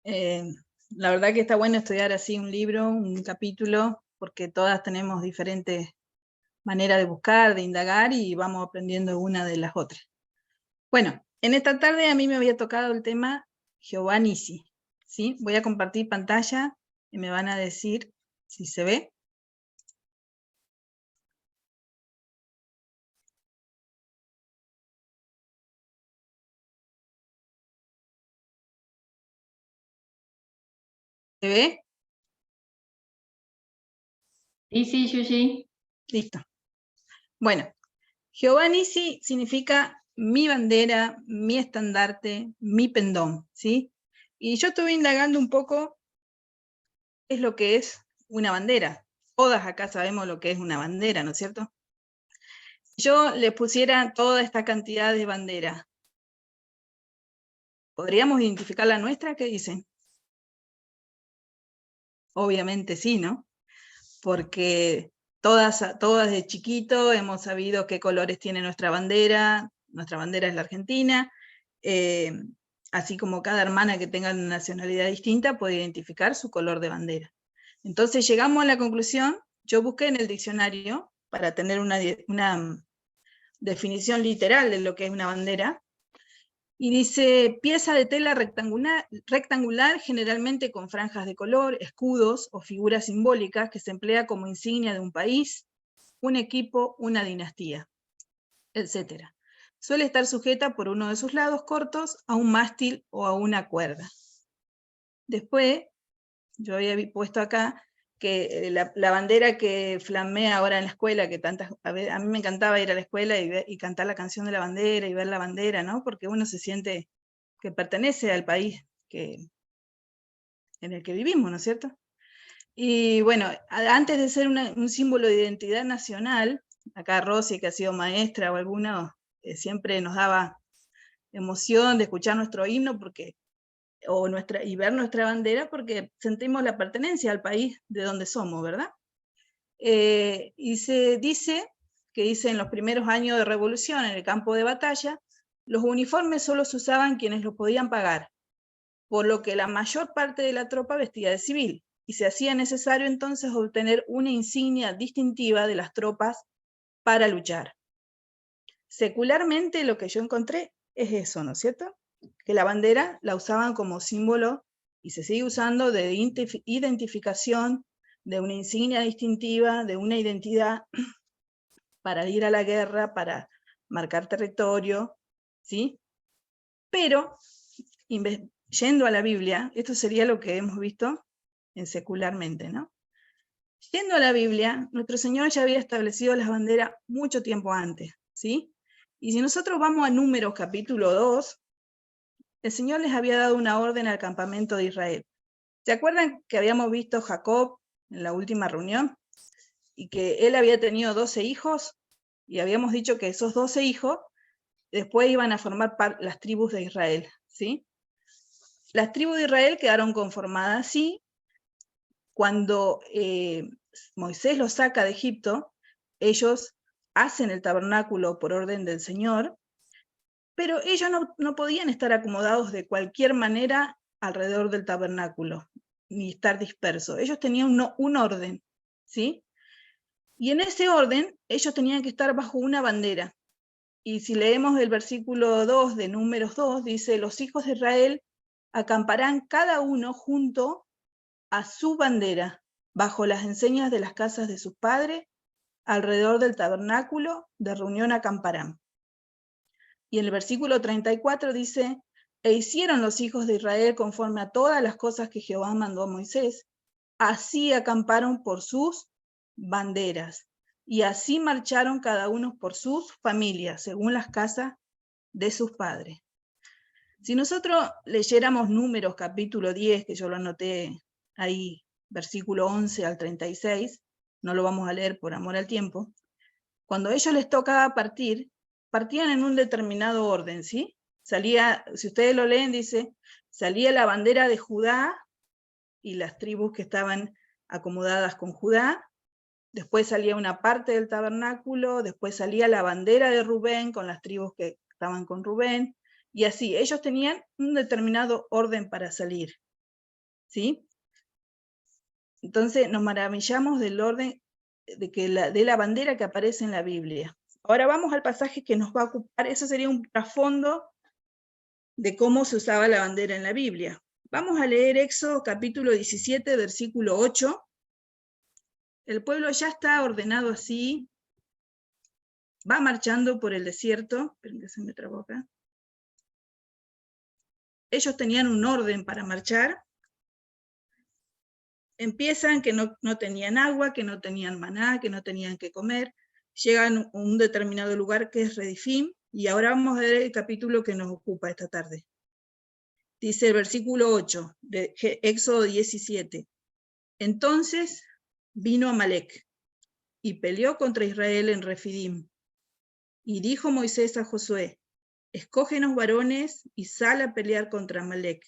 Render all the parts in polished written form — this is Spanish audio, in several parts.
Eh, la verdad que está bueno estudiar así un libro, un capítulo, porque todas tenemos diferentes maneras de buscar, de indagar, y vamos aprendiendo una de las otras. Bueno, en esta tarde a mí me había tocado el tema Jehová Nissi, ¿sí? Voy a compartir pantalla y me van a decir si se ve. ¿Se ve? Sí, Yushi. Listo. Bueno, Jehová Nissi significa mi bandera, mi estandarte, mi pendón, ¿sí? Y yo estuve indagando un poco qué es lo que es una bandera. Todas acá sabemos lo que es una bandera, ¿no es cierto? Si yo les pusiera toda esta cantidad de banderas, ¿podríamos identificar la nuestra? ¿Qué dicen? Obviamente sí, ¿no? Porque todas de chiquito hemos sabido qué colores tiene nuestra bandera es la Argentina, así como cada hermana que tenga una nacionalidad distinta puede identificar su color de bandera. Entonces llegamos a la conclusión, yo busqué en el diccionario para tener una definición literal de lo que es una bandera, y dice, pieza de tela rectangular, generalmente con franjas de color, escudos o figuras simbólicas que se emplea como insignia de un país, un equipo, una dinastía, etc. Suele estar sujeta por uno de sus lados cortos a un mástil o a una cuerda. Después, yo había puesto acá que la bandera que flamea ahora en la escuela, que a mí me encantaba ir a la escuela y cantar la canción de la bandera y ver la bandera, ¿no? Porque uno se siente que pertenece al país en el que vivimos, ¿no es cierto? Y bueno, antes de ser un símbolo de identidad nacional, acá Rosy, que ha sido maestra o alguno, siempre nos daba emoción de escuchar nuestro himno y ver nuestra bandera, porque sentimos la pertenencia al país de donde somos, ¿verdad? Y se dice en los primeros años de revolución en el campo de batalla, los uniformes solo se usaban quienes los podían pagar, por lo que la mayor parte de la tropa vestía de civil, y se hacía necesario entonces obtener una insignia distintiva de las tropas para luchar. Secularmente lo que yo encontré es eso, ¿no es cierto? Que la bandera la usaban como símbolo, y se sigue usando, de identificación, de una insignia distintiva, de una identidad para ir a la guerra, para marcar territorio, ¿sí? Pero, yendo a la Biblia, esto sería lo que hemos visto en secularmente, ¿no? Yendo a la Biblia, nuestro Señor ya había establecido las banderas mucho tiempo antes, ¿sí? Y si nosotros vamos a Números capítulo 2, el Señor les había dado una orden al campamento de Israel. ¿Se acuerdan que habíamos visto Jacob en la última reunión? Y que él había tenido 12 hijos, y habíamos dicho que esos 12 hijos después iban a formar las tribus de Israel, ¿sí? Las tribus de Israel quedaron conformadas así cuando Moisés los saca de Egipto. Ellos hacen el tabernáculo por orden del Señor, pero ellos no podían estar acomodados de cualquier manera alrededor del tabernáculo, ni estar dispersos. Ellos tenían un orden, ¿sí? Y en ese orden, ellos tenían que estar bajo una bandera. Y si leemos el versículo 2 de Números 2, dice, los hijos de Israel acamparán cada uno junto a su bandera, bajo las enseñas de las casas de sus padres, alrededor del tabernáculo de reunión acamparán. Y en el versículo 34 dice, e hicieron los hijos de Israel conforme a todas las cosas que Jehová mandó a Moisés, así acamparon por sus banderas, y así marcharon cada uno por sus familias, según las casas de sus padres. Si nosotros leyéramos Números capítulo 10, que yo lo anoté ahí, versículo 11 al 36, no lo vamos a leer por amor al tiempo, cuando a ellos les tocaba partían en un determinado orden, ¿sí? Salía, si ustedes lo leen, dice, salía la bandera de Judá y las tribus que estaban acomodadas con Judá, después salía una parte del tabernáculo, después salía la bandera de Rubén con las tribus que estaban con Rubén, Y así, ellos tenían un determinado orden para salir, ¿sí? Entonces nos maravillamos del orden de la bandera que aparece en la Biblia. Ahora vamos al pasaje que nos va a ocupar, eso sería un trasfondo de cómo se usaba la bandera en la Biblia. Vamos a leer Éxodo capítulo 17, versículo 8. El pueblo ya está ordenado así, va marchando por el desierto. Esperen que se me trabó acá. Ellos tenían un orden para marchar. Empiezan que no tenían agua, que no tenían maná, que no tenían que comer. Llegan a un determinado lugar que es Redifim, y ahora vamos a ver el capítulo que nos ocupa esta tarde. Dice el versículo 8 de Éxodo 17. Entonces vino Amalec y peleó contra Israel en Refidim. Y dijo Moisés a Josué, escógenos varones y sal a pelear contra Amalec.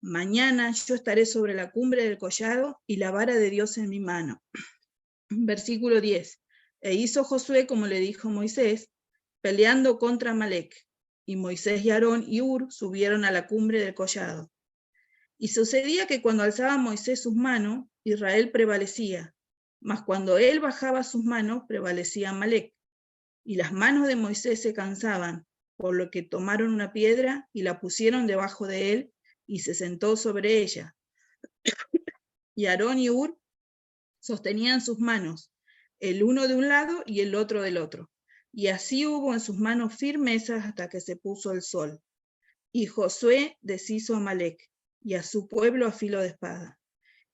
Mañana yo estaré sobre la cumbre del collado y la vara de Dios en mi mano. Versículo 10. E hizo Josué como le dijo Moisés, peleando contra Amalec. Y Moisés y Aarón y Hur subieron a la cumbre del collado. Y sucedía que cuando alzaba Moisés sus manos, Israel prevalecía, mas cuando él bajaba sus manos, prevalecía Amalec. Y las manos de Moisés se cansaban, por lo que tomaron una piedra y la pusieron debajo de él, y se sentó sobre ella. Y Aarón y Hur sostenían sus manos, el uno de un lado y el otro del otro. Y así hubo en sus manos firmeza hasta que se puso el sol. Y Josué deshizo a Amalec, y a su pueblo a filo de espada.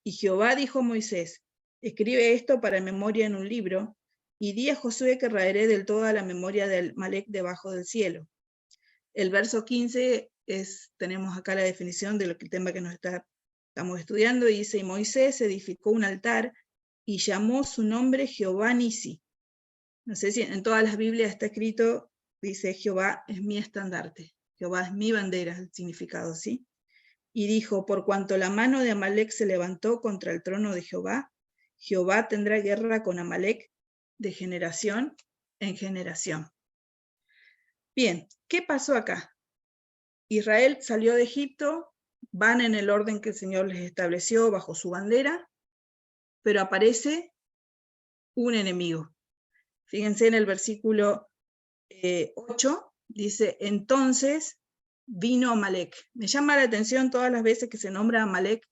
Y Jehová dijo a Moisés, escribe esto para memoria en un libro, y di a Josué que raeré del todo a la memoria de Amalec debajo del cielo. El verso 15 tenemos acá la definición del tema que estamos estudiando, y dice, y Moisés edificó un altar y llamó su nombre Jehová Nisi. No sé si en todas las Biblias está escrito, dice Jehová es mi estandarte, Jehová es mi bandera, el significado, ¿sí? Y dijo, por cuanto la mano de Amalec se levantó contra el trono de Jehová, Jehová tendrá guerra con Amalec de generación en generación. Bien, ¿qué pasó acá? Israel salió de Egipto, van en el orden que el Señor les estableció bajo su bandera, pero aparece un enemigo. Fíjense en el versículo 8, dice, entonces vino Amalec. Me llama la atención todas las veces que se nombra Amalec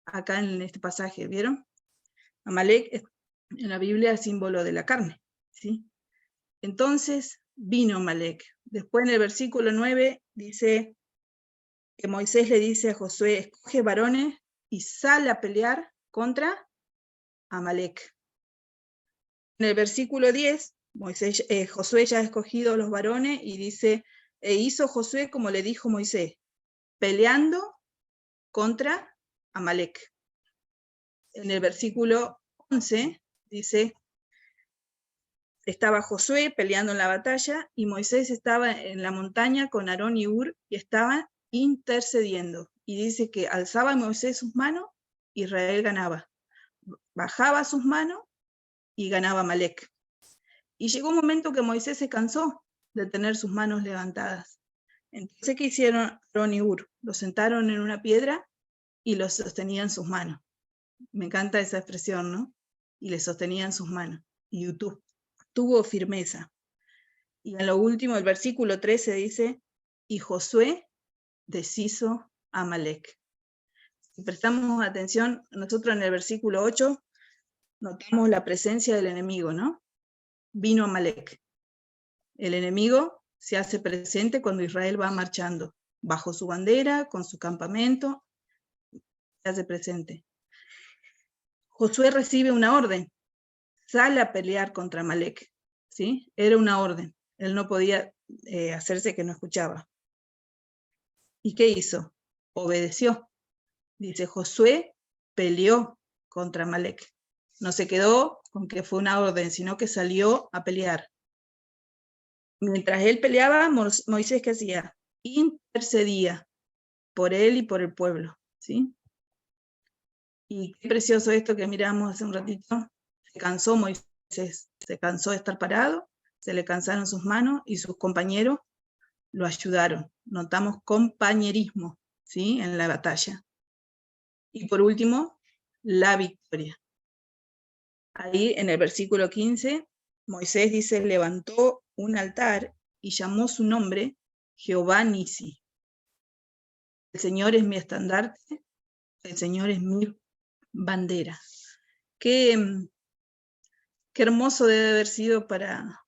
acá en este pasaje, ¿vieron? Amalec en la Biblia es símbolo de la carne, ¿sí? Entonces vino Amalec. Después en el versículo 9 dice que Moisés le dice a Josué, escoge varones y sale a pelear contra Amalec. En el versículo 10, Josué ya ha escogido a los varones y dice, e hizo Josué como le dijo Moisés, peleando contra Amalec. En el versículo 11 dice, estaba Josué peleando en la batalla y Moisés estaba en la montaña con Aarón y Hur y estaban intercediendo. Y dice que alzaba Moisés sus manos, Israel ganaba. Bajaba sus manos y ganaba Amalec. Y llegó un momento que Moisés se cansó de tener sus manos levantadas. Entonces, ¿qué hicieron Aarón y Hur? Lo sentaron en una piedra y lo sostenían sus manos. Me encanta esa expresión, ¿no? Y le sostenían sus manos. Y tuvo firmeza. Y en lo último, el versículo 13 dice, y Josué deshizo a Amalec. Si prestamos atención, nosotros en el versículo 8 notamos la presencia del enemigo, ¿no? Vino Amalec. El enemigo se hace presente cuando Israel va marchando, bajo su bandera, con su campamento, se hace presente. Josué recibe una orden, sale a pelear contra Amalec, ¿sí? Era una orden, él no podía hacerse que no escuchaba. ¿Y qué hizo? Obedeció. Dice, Josué peleó contra Amalec. No se quedó con que fue una orden, sino que salió a pelear. Mientras él peleaba, Moisés, ¿qué hacía? Intercedía por él y por el pueblo, ¿sí? Y qué precioso esto que miramos hace un ratito. Se cansó Moisés, se cansó de estar parado, se le cansaron sus manos y sus compañeros lo ayudaron. Notamos compañerismo, ¿sí? En la batalla. Y por último, la victoria. Ahí en el versículo 15, Moisés dice, levantó un altar y llamó su nombre Jehová Nisi. El Señor es mi estandarte, el Señor es mi bandera. Qué hermoso debe haber sido para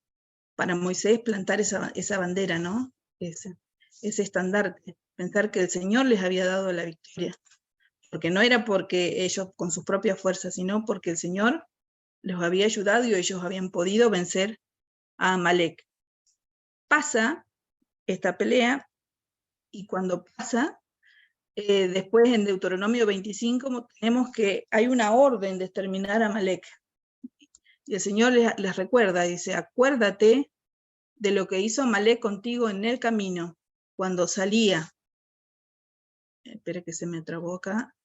Moisés plantar esa bandera, ¿no? Ese estandarte. Pensar que el Señor les había dado la victoria. Porque no era porque ellos con sus propias fuerzas, sino porque el Señor los había ayudado y ellos habían podido vencer a Amalek. Pasa esta pelea, y cuando pasa, después en Deuteronomio 25 tenemos que hay una orden de exterminar a Amalek. Y el Señor les recuerda, dice, acuérdate de lo que hizo Amalek contigo en el camino, cuando salía. Espera que se me trabó acá.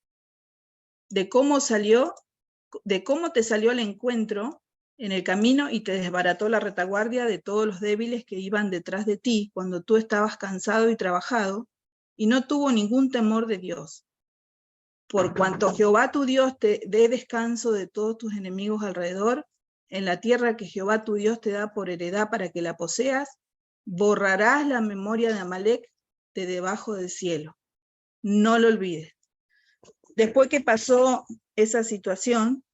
De cómo te salió al encuentro en el camino y te desbarató la retaguardia de todos los débiles que iban detrás de ti cuando tú estabas cansado y trabajado, y no tuvo ningún temor de Dios. Por cuanto Jehová tu Dios te dé descanso de todos tus enemigos alrededor, en la tierra que Jehová tu Dios te da por heredad para que la poseas, borrarás la memoria de Amalek de debajo del cielo. No lo olvides. Después que pasó esa situación,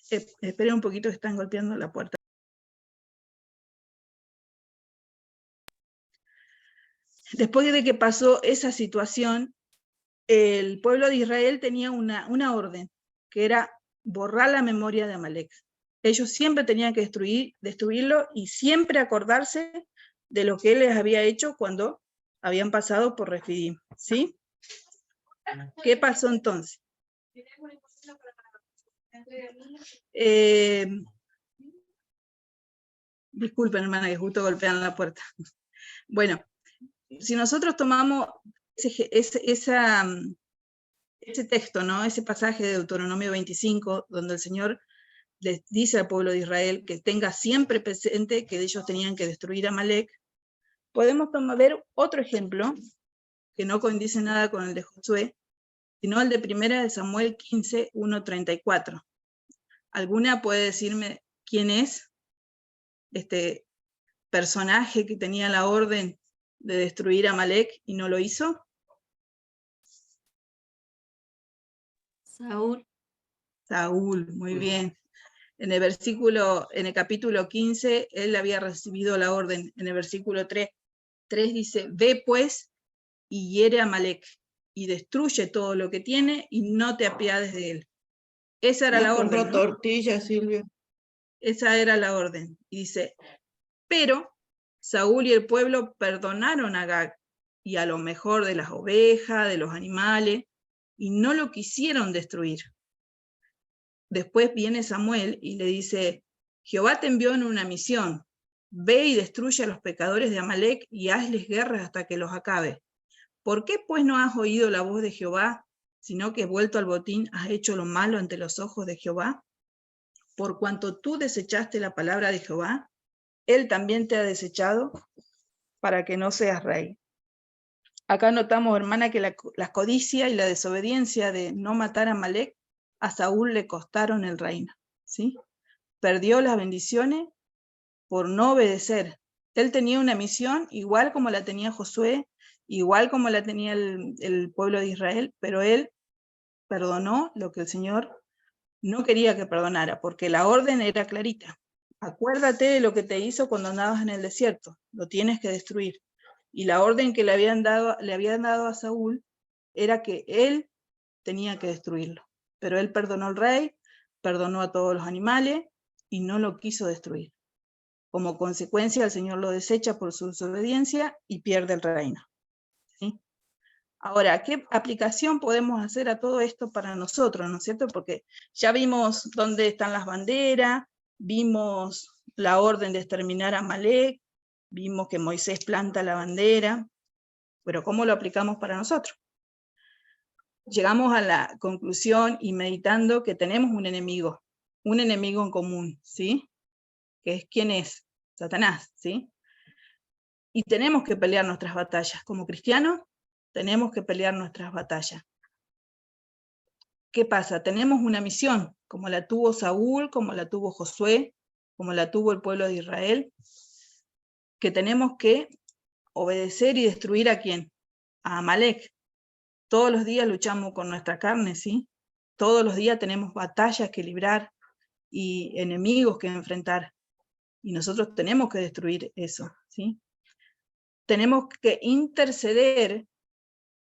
esperen un poquito que están golpeando la puerta. Después de que pasó esa situación, el pueblo de Israel tenía una orden, que era borrar la memoria de Amalek. Ellos siempre tenían que destruirlo y siempre acordarse de lo que él les había hecho cuando habían pasado por Refidim, ¿sí? ¿Qué pasó entonces? Disculpen, hermana, que justo golpean la puerta. Bueno, si nosotros tomamos ese texto, ¿no? Ese pasaje de Deuteronomio 25, donde el Señor les dice al pueblo de Israel que tenga siempre presente que ellos tenían que destruir a Amalek, podemos ver otro ejemplo, que no coincide nada con el de Josué, sino el de 1 Samuel 15, 1-34. ¿Alguna puede decirme quién es este personaje que tenía la orden de destruir a Amalek y no lo hizo? Saúl. Saúl, muy bien. En el capítulo 15, él había recibido la orden. En el versículo 3 dice, ve pues y hiere a Amalek, y destruye todo lo que tiene, y no te apiades de él. Esa era la orden, ¿no? Tortilla, Silvia. Esa era la orden. Y dice, pero Saúl y el pueblo perdonaron a Agag, y a lo mejor de las ovejas, de los animales, y no lo quisieron destruir. Después viene Samuel y le dice, Jehová te envió en una misión, ve y destruye a los pecadores de Amalek y hazles guerra hasta que los acabe. ¿Por qué pues no has oído la voz de Jehová, sino que vuelto al botín has hecho lo malo ante los ojos de Jehová? Por cuanto tú desechaste la palabra de Jehová, él también te ha desechado para que no seas rey. Acá notamos, hermana, que la codicia y la desobediencia de no matar a Amalek a Saúl le costaron el reino, ¿sí? Perdió las bendiciones por no obedecer. Él tenía una misión igual como la tenía Josué, igual como la tenía el pueblo de Israel, pero él perdonó lo que el Señor no quería que perdonara, porque la orden era clarita. Acuérdate de lo que te hizo cuando andabas en el desierto, lo tienes que destruir. Y la orden que le habían dado a Saúl era que él tenía que destruirlo. Pero él perdonó al rey, perdonó a todos los animales y no lo quiso destruir. Como consecuencia, el Señor lo desecha por su desobediencia y pierde el reino. ¿Sí? Ahora, ¿qué aplicación podemos hacer a todo esto para nosotros, no es cierto? Porque ya vimos dónde están las banderas, vimos la orden de exterminar a Amalek, vimos que Moisés planta la bandera, pero ¿cómo lo aplicamos para nosotros? Llegamos a la conclusión y meditando que tenemos un enemigo en común, ¿sí? Que es ¿quién es? Satanás, ¿sí? Y tenemos que pelear nuestras batallas. Como cristianos, tenemos que pelear nuestras batallas. ¿Qué pasa? Tenemos una misión, como la tuvo Saúl, como la tuvo Josué, como la tuvo el pueblo de Israel, que tenemos que obedecer y destruir ¿a quién? A Amalek. Todos los días luchamos con nuestra carne, ¿sí? Todos los días tenemos batallas que librar y enemigos que enfrentar. Y nosotros tenemos que destruir eso, ¿sí? Tenemos que interceder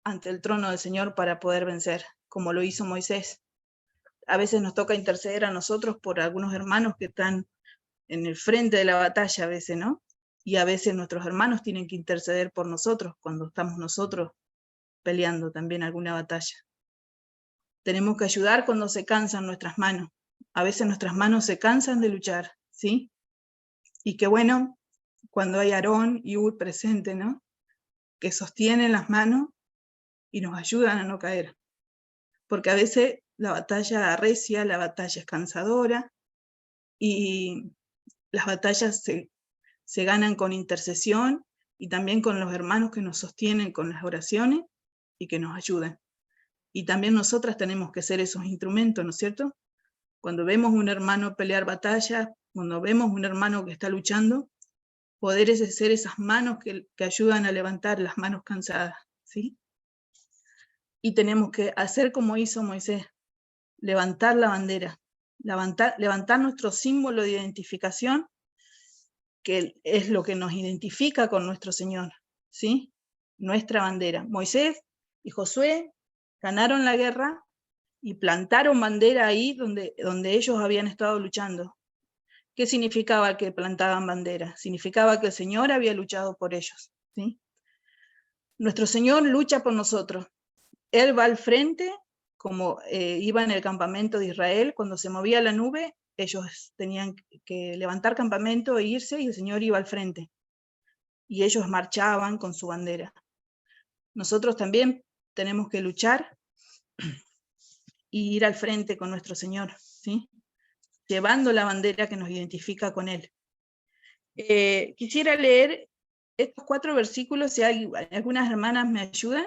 ante el trono del Señor para poder vencer, como lo hizo Moisés. A veces nos toca interceder a nosotros por algunos hermanos que están en el frente de la batalla, a veces, ¿no? Y a veces nuestros hermanos tienen que interceder por nosotros cuando estamos nosotros peleando también alguna batalla. Tenemos que ayudar cuando se cansan nuestras manos. A veces nuestras manos se cansan de luchar, ¿sí? Y qué bueno cuando hay Aarón y Hur presente, ¿no? Que sostienen las manos y nos ayudan a no caer. Porque a veces la batalla arrecia, la batalla es cansadora, y las batallas se ganan con intercesión y también con los hermanos que nos sostienen con las oraciones y que nos ayudan. Y también nosotras tenemos que ser esos instrumentos, ¿no es cierto? Cuando vemos un hermano pelear batallas, cuando vemos un hermano que está luchando, poder ser esas manos que ayudan a levantar las manos cansadas, ¿sí? Y tenemos que hacer como hizo Moisés, levantar la bandera, levantar nuestro símbolo de identificación, que es lo que nos identifica con nuestro Señor, ¿sí? Nuestra bandera. Moisés y Josué ganaron la guerra y plantaron bandera ahí donde ellos habían estado luchando. ¿Qué significaba que plantaban bandera? Significaba que el Señor había luchado por ellos, ¿sí? Nuestro Señor lucha por nosotros. Él va al frente, como iba en el campamento de Israel, cuando se movía la nube, ellos tenían que levantar campamento e irse, y el Señor iba al frente. Y ellos marchaban con su bandera. Nosotros también tenemos que luchar y ir al frente con nuestro Señor, ¿sí? Llevando la bandera que nos identifica con Él. Quisiera leer estos 4 versículos, si algunas hermanas me ayudan,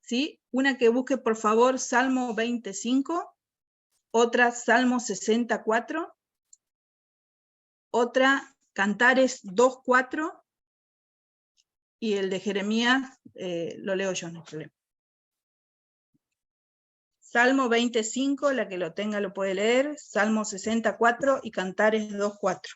¿sí? Una que busque, por favor, Salmo 25, otra Salmo 64, otra Cantares 2:4, y el de Jeremías lo leo yo, no hay problema. Salmo 25, la que lo tenga lo puede leer, Salmo 64 y Cantares 2:4.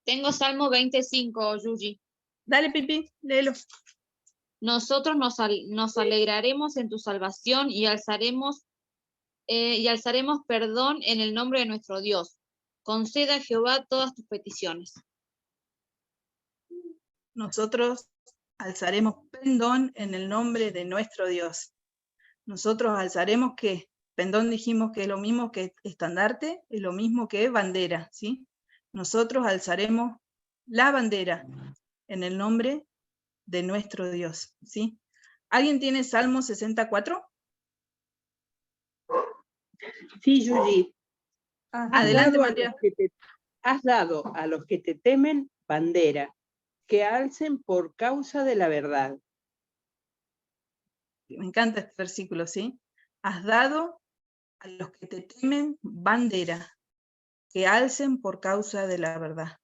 Tengo Salmo 25, Yuji. Dale, Pipi, léelo. Nosotros nos alegraremos en tu salvación y alzaremos perdón en el nombre de nuestro Dios. Conceda a Jehová todas tus peticiones. Nosotros alzaremos pendón en el nombre de nuestro Dios. Nosotros alzaremos ¿qué? Pendón dijimos que es lo mismo que estandarte, es lo mismo que bandera, ¿sí? Nosotros alzaremos la bandera en el nombre de nuestro Dios, ¿sí? ¿Alguien tiene Salmo 64? Sí, Yuji. Adelante, María. Has dado a los que te temen bandera, que alcen por causa de la verdad. Me encanta este versículo, ¿sí? Has dado a los que te temen bandera, que alcen por causa de la verdad.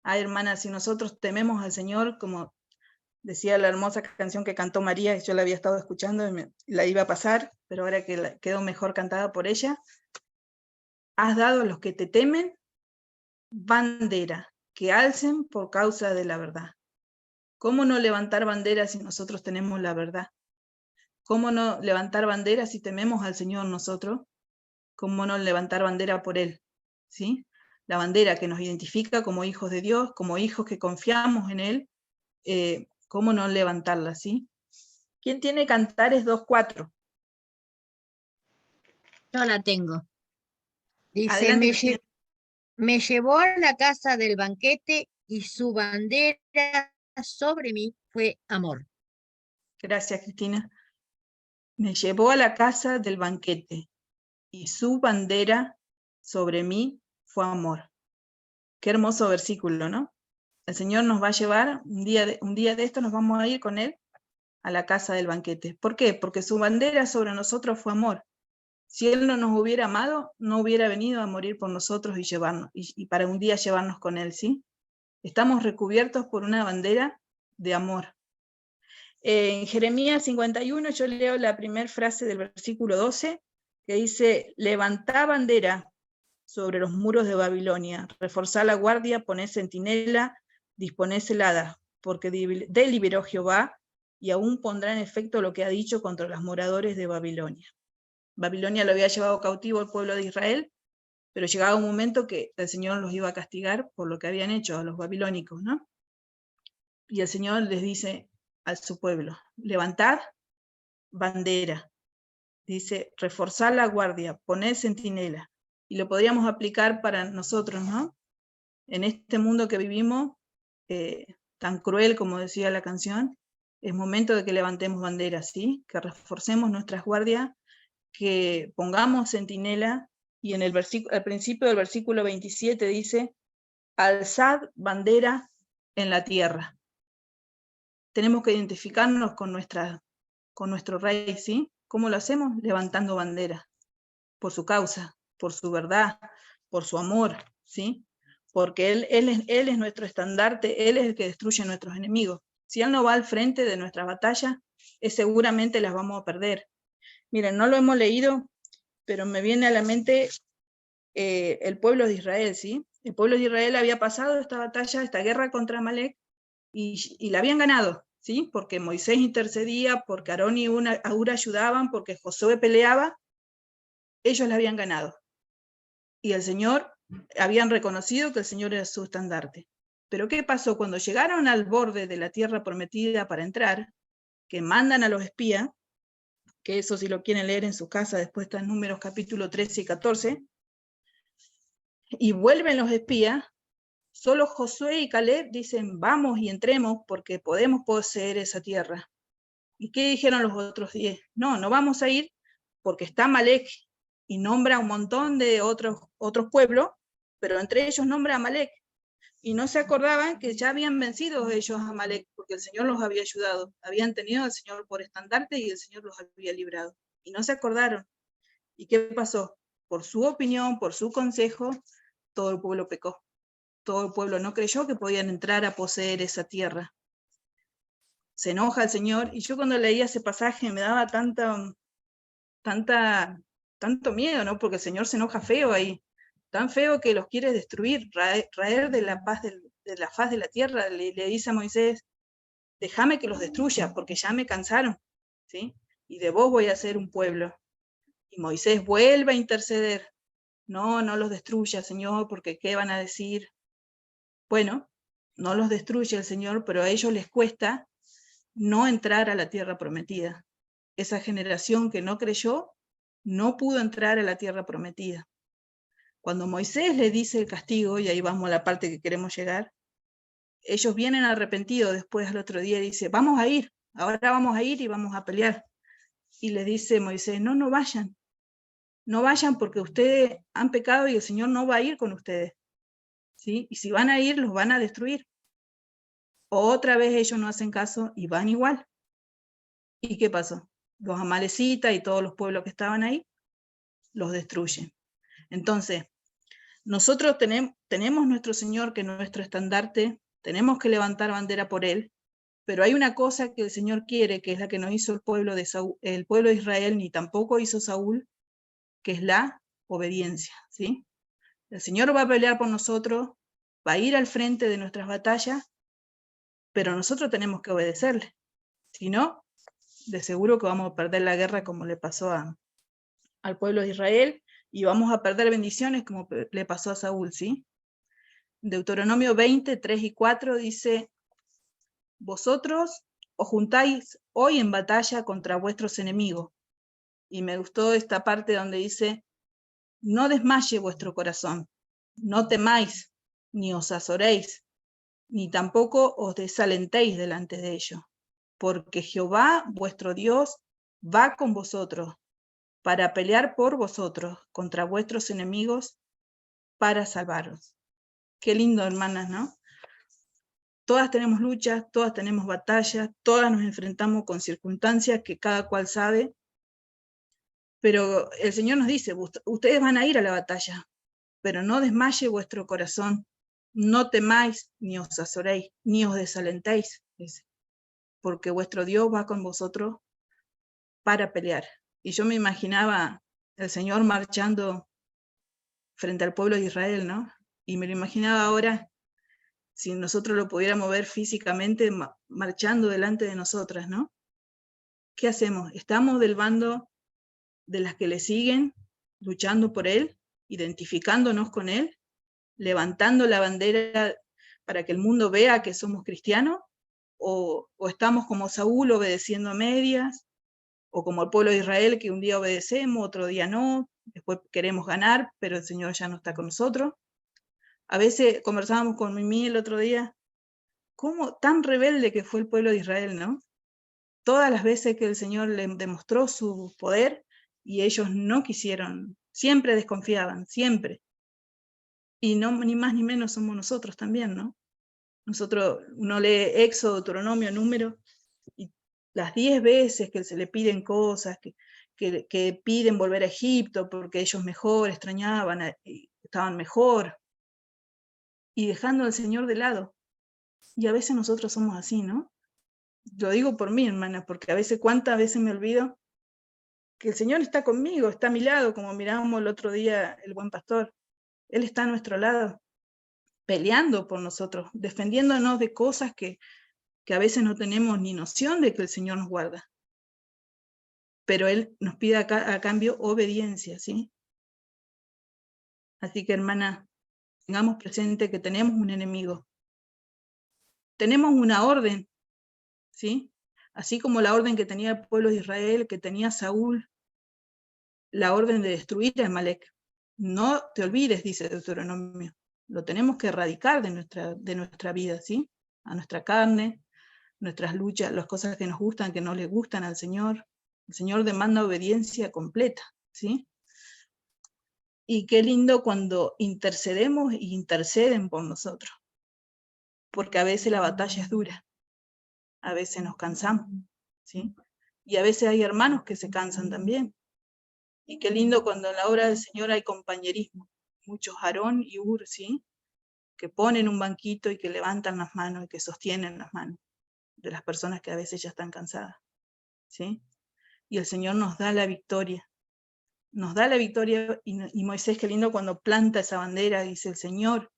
Ay, hermana, si nosotros tememos al Señor, como decía la hermosa canción que cantó María, yo la había estado escuchando y la iba a pasar, pero ahora que quedó mejor cantada por ella. Has dado a los que te temen bandera, que alcen por causa de la verdad. ¿Cómo no levantar bandera si nosotros tenemos la verdad? ¿Cómo no levantar bandera si tememos al Señor nosotros? ¿Cómo no levantar bandera por Él? ¿Sí? La bandera que nos identifica como hijos de Dios, como hijos que confiamos en Él, ¿cómo no levantarla? ¿Sí? ¿Quién tiene Cantares 2:4? Yo la tengo. Dice, Adelante, me llevó a la casa del banquete y su bandera sobre mí fue amor. Gracias, Cristina. Me llevó a la casa del banquete y su bandera sobre mí fue amor. Qué hermoso versículo, ¿no? El Señor nos va a llevar, un día de esto nos vamos a ir con Él a la casa del banquete. ¿Por qué? Porque su bandera sobre nosotros fue amor. Si Él no nos hubiera amado, no hubiera venido a morir por nosotros y llevarnos, y para un día llevarnos con Él, ¿sí? Estamos recubiertos por una bandera de amor. En Jeremías 51 yo leo la primera frase del versículo 12, que dice, levantá bandera sobre los muros de Babilonia, reforzá la guardia, poné centinela, disponé celada, porque deliberó Jehová, y aún pondrá en efecto lo que ha dicho contra los moradores de Babilonia. Babilonia lo había llevado cautivo el pueblo de Israel, pero llegaba un momento que el Señor los iba a castigar por lo que habían hecho a los babilónicos, ¿no? Y el Señor les dice a su pueblo, levantad bandera, dice, reforzar la guardia, poner centinela, y lo podríamos aplicar para nosotros, ¿no? En este mundo que vivimos, tan cruel como decía la canción, es momento de que levantemos banderas, ¿sí? Que reforcemos nuestras guardias, que pongamos centinela, y en el al principio del versículo 27 dice, alzad bandera en la tierra. Tenemos que identificarnos con nuestro rey, ¿sí? ¿Cómo lo hacemos? Levantando bandera, por su causa, por su verdad, por su amor, ¿sí? Porque él es nuestro estandarte, Él es el que destruye a nuestros enemigos. Si Él no va al frente de nuestra batalla, seguramente las vamos a perder. Miren, no lo hemos leído, pero me viene a la mente el pueblo de Israel, ¿sí? El pueblo de Israel había pasado esta batalla, esta guerra contra Amalek, y la habían ganado, ¿sí? Porque Moisés intercedía, porque Aarón y Hur ayudaban, porque Josué peleaba, ellos la habían ganado. Y el Señor, habían reconocido que el Señor era su estandarte. Pero ¿qué pasó? Cuando llegaron al borde de la tierra prometida para entrar, que mandan a los espías, que eso si lo quieren leer en su casa, después está en Números capítulo 13 y 14, y vuelven los espías, solo Josué y Caleb dicen, vamos y entremos porque podemos poseer esa tierra. ¿Y qué dijeron los otros 10? No, no vamos a ir porque está Amalek, y nombra un montón de otros pueblos, pero entre ellos nombra a Amalek. Y no se acordaban que ya habían vencido ellos a Amalek, porque el Señor los había ayudado. Habían tenido al Señor por estandarte y el Señor los había librado. Y no se acordaron. ¿Y qué pasó? Por su opinión, por su consejo, todo el pueblo pecó. Todo el pueblo no creyó que podían entrar a poseer esa tierra. Se enoja el Señor, y yo cuando leía ese pasaje me daba tanto miedo, ¿no? Porque el Señor se enoja feo ahí, tan feo que los quiere destruir, raer de la faz de la tierra. Le dice a Moisés, déjame que los destruya, porque ya me cansaron, ¿sí? Y de vos voy a hacer un pueblo. Y Moisés vuelve a interceder, no los destruya, Señor, porque ¿qué van a decir? Bueno, no los destruye el Señor, pero a ellos les cuesta no entrar a la tierra prometida. Esa generación que no creyó, no pudo entrar a la tierra prometida. Cuando Moisés le dice el castigo, y ahí vamos a la parte que queremos llegar, ellos vienen arrepentidos después al otro día y dice, vamos a ir, ahora vamos a ir y vamos a pelear. Y le dice Moisés, no vayan porque ustedes han pecado y el Señor no va a ir con ustedes, ¿sí? Y si van a ir, los van a destruir. Otra vez ellos no hacen caso y van igual. ¿Y qué pasó? Los amalecitas y todos los pueblos que estaban ahí, los destruyen. Entonces, nosotros tenemos nuestro Señor, que es nuestro estandarte, tenemos que levantar bandera por Él, pero hay una cosa que el Señor quiere, que es la que no hizo el pueblo de Israel, ni tampoco hizo Saúl, que es la obediencia, ¿sí? El Señor va a pelear por nosotros, va a ir al frente de nuestras batallas, pero nosotros tenemos que obedecerle. Si no, de seguro que vamos a perder la guerra como le pasó al pueblo de Israel, y vamos a perder bendiciones como le pasó a Saúl, ¿sí? Deuteronomio 20, 3 y 4 dice, vosotros os juntáis hoy en batalla contra vuestros enemigos. Y me gustó esta parte donde dice, no desmaye vuestro corazón, no temáis, ni os azoréis, ni tampoco os desalentéis delante de ellos, porque Jehová vuestro Dios va con vosotros para pelear por vosotros contra vuestros enemigos, para salvaros. Qué lindo, hermanas, ¿no? Todas tenemos luchas, todas tenemos batallas, todas nos enfrentamos con circunstancias que cada cual sabe, pero el Señor nos dice, ustedes van a ir a la batalla, pero no desmaye vuestro corazón, no temáis, ni os azoréis, ni os desalentéis, dice, porque vuestro Dios va con vosotros para pelear. Y yo me imaginaba el Señor marchando frente al pueblo de Israel, ¿no? Y me lo imaginaba ahora, si nosotros lo pudiéramos ver físicamente, marchando delante de nosotras, ¿no? ¿Qué hacemos? ¿Estamos del bando de las que le siguen, luchando por él, identificándonos con él, levantando la bandera para que el mundo vea que somos cristianos? ¿O estamos como Saúl obedeciendo a medias? ¿O como el pueblo de Israel, que un día obedecemos, otro día no, después queremos ganar, pero el Señor ya no está con nosotros? A veces conversábamos con Mimi el otro día, cómo tan rebelde que fue el pueblo de Israel, ¿no? Todas las veces que el Señor le demostró su poder y ellos no quisieron, siempre desconfiaban, siempre. Y no, ni más ni menos somos nosotros también, ¿no? Nosotros, uno lee Éxodo, Deuteronomio, Número, y las 10 veces que se le piden cosas, que piden volver a Egipto porque ellos mejor extrañaban, estaban mejor, y dejando al Señor de lado. Y a veces nosotros somos así, ¿no? Lo digo por mí, hermana, porque a veces, cuántas veces me olvido que el Señor está conmigo, está a mi lado, como mirábamos el otro día el buen pastor. Él está a nuestro lado, peleando por nosotros, defendiéndonos de cosas que a veces no tenemos ni noción de que el Señor nos guarda. Pero Él nos pide a cambio obediencia, ¿sí? Así que, hermana, tengamos presente que tenemos un enemigo. Tenemos una orden, ¿sí? Así como la orden que tenía el pueblo de Israel, que tenía Saúl, la orden de destruir a Amalek. No te olvides, dice Deuteronomio, lo tenemos que erradicar de nuestra vida, ¿sí? A nuestra carne, nuestras luchas, las cosas que nos gustan, que no le gustan al Señor. El Señor demanda obediencia completa, ¿sí? Y qué lindo cuando intercedemos y interceden por nosotros, porque a veces la batalla es dura, a veces nos cansamos, ¿sí? Y a veces hay hermanos que se cansan también. Y qué lindo cuando en la obra del Señor hay compañerismo, muchos Aarón y Ur, ¿sí? Que ponen un banquito y que levantan las manos y que sostienen las manos de las personas que a veces ya están cansadas, ¿sí? Y el Señor nos da la victoria. Nos da la victoria, y Moisés, qué lindo cuando planta esa bandera, dice: el Señor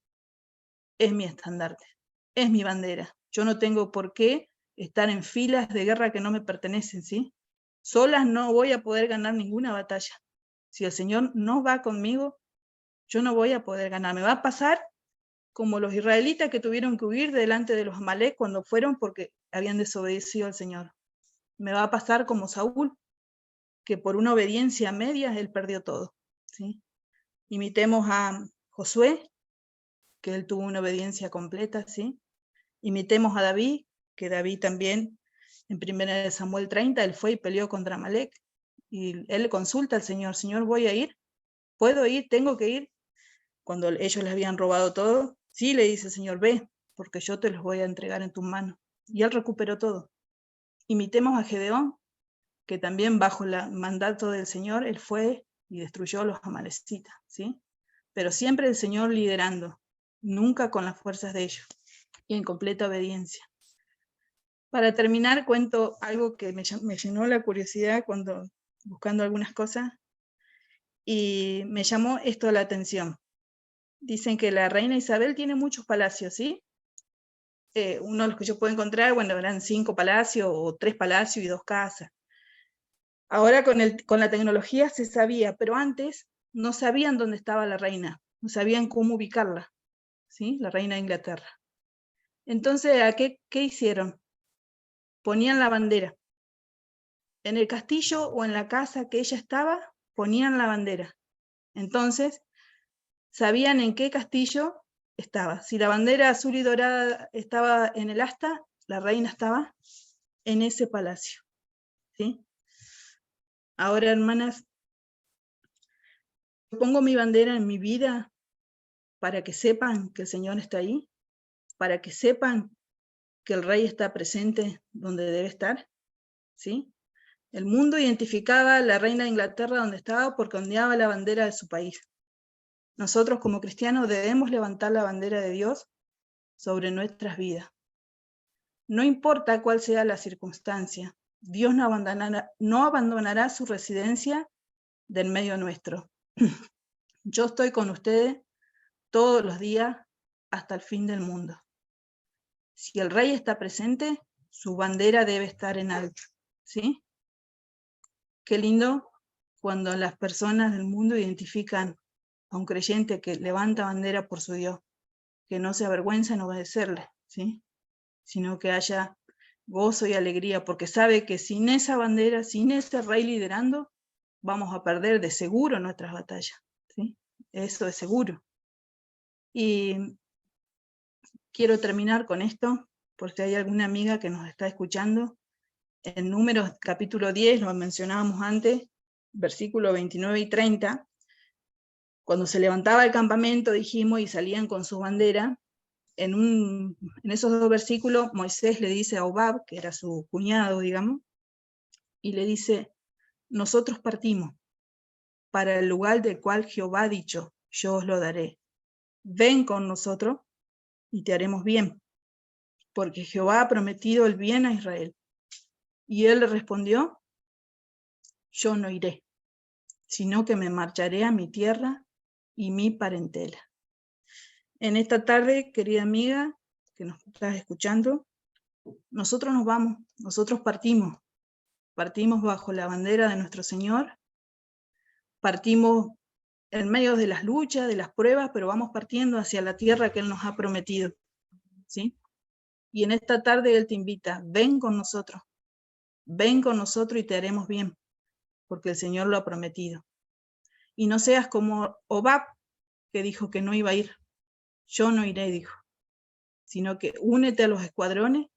es mi estandarte, es mi bandera. Yo no tengo por qué estar en filas de guerra que no me pertenecen, ¿sí? Solas no voy a poder ganar ninguna batalla. Si el Señor no va conmigo, yo no voy a poder ganar. Me va a pasar como los israelitas que tuvieron que huir delante de los Amalek cuando fueron porque habían desobedecido al Señor. Me va a pasar como Saúl, que por una obediencia media él perdió todo, ¿sí? Imitemos a Josué, que él tuvo una obediencia completa, ¿sí? Imitemos a David, que David también, en 1 Samuel 30, él fue y peleó contra Amalek, y él consulta al Señor: Señor, ¿voy a ir? ¿Puedo ir? ¿Tengo que ir? Cuando ellos les habían robado todo, sí, le dice el Señor: ve, porque yo te los voy a entregar en tus manos. Y él recuperó todo. Imitemos a Gedeón, que también bajo el mandato del Señor, él fue y destruyó a los amalecitas, ¿sí? Pero siempre el Señor liderando, nunca con las fuerzas de ellos, y en completa obediencia. Para terminar, cuento algo que me llenó la curiosidad cuando buscando algunas cosas, y me llamó esto la atención. Dicen que la reina Isabel tiene muchos palacios, ¿sí? Uno de los que yo puedo encontrar, bueno, eran 5 palacios o 3 palacios y 2 casas. Ahora con la tecnología se sabía, pero antes no sabían dónde estaba la reina, no sabían cómo ubicarla, ¿sí? La reina de Inglaterra. Entonces, ¿qué hicieron? Ponían la bandera. En el castillo o en la casa que ella estaba, ponían la bandera. Entonces, sabían en qué castillo estaba. Si la bandera azul y dorada estaba en el asta, la reina estaba en ese palacio, ¿sí? Ahora, hermanas, pongo mi bandera en mi vida para que sepan que el Señor está ahí, para que sepan que el rey está presente donde debe estar, ¿sí? El mundo identificaba a la reina de Inglaterra donde estaba porque ondeaba la bandera de su país. Nosotros como cristianos debemos levantar la bandera de Dios sobre nuestras vidas. No importa cuál sea la circunstancia, Dios no abandonará su residencia del medio nuestro. Yo estoy con ustedes todos los días hasta el fin del mundo. Si el rey está presente, su bandera debe estar en alto, ¿sí? Qué lindo cuando las personas del mundo identifican a un creyente que levanta bandera por su Dios, que no se avergüenza en obedecerle, ¿sí? Sino que haya gozo y alegría, porque sabe que sin esa bandera, sin ese rey liderando, vamos a perder de seguro nuestras batallas, ¿sí? Eso es seguro. Y quiero terminar con esto, por si hay alguna amiga que nos está escuchando. En Números capítulo 10, lo mencionábamos antes, versículos 29 y 30, cuando se levantaba el campamento, dijimos, y salían con su bandera, en esos dos versículos, Moisés le dice a Hobab, que era su cuñado, digamos, y le dice, nosotros partimos para el lugar del cual Jehová ha dicho, yo os lo daré. Ven con nosotros y te haremos bien, porque Jehová ha prometido el bien a Israel. Y él le respondió, yo no iré, sino que me marcharé a mi tierra y mi parentela. En esta tarde, querida amiga, que nos estás escuchando, nosotros nos vamos, nosotros partimos bajo la bandera de nuestro Señor, partimos en medio de las luchas, de las pruebas, pero vamos partiendo hacia la tierra que Él nos ha prometido, ¿sí? Y en esta tarde Él te invita, ven con nosotros y te haremos bien, porque el Señor lo ha prometido. Y no seas como Hobab, que dijo que no iba a ir. Yo no iré, dijo, sino que únete a los escuadrones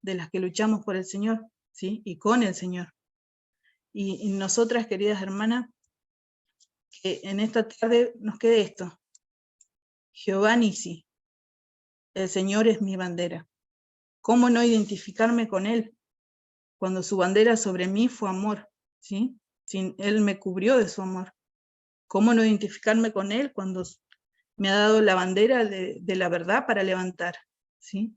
de las que luchamos por el Señor, ¿sí? Y con el Señor. Y nosotras, queridas hermanas, que en esta tarde nos quede esto. Jehová Nisi, el Señor es mi bandera. ¿Cómo no identificarme con Él? Cuando su bandera sobre mí fue amor, ¿sí? Él me cubrió de su amor. ¿Cómo no identificarme con Él cuando me ha dado la bandera de la verdad para levantar, ¿sí?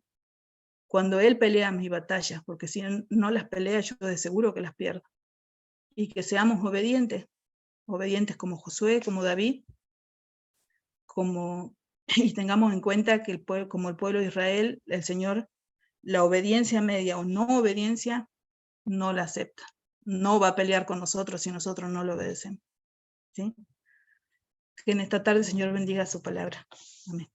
Cuando Él pelea mis batallas, porque si no las pelea, yo de seguro que las pierdo. Y que seamos obedientes como Josué, como David, y tengamos en cuenta que como el pueblo de Israel, el Señor, la obediencia media o no obediencia, no la acepta. No va a pelear con nosotros si nosotros no lo obedecemos, ¿sí? Que en esta tarde el Señor bendiga su palabra. Amén.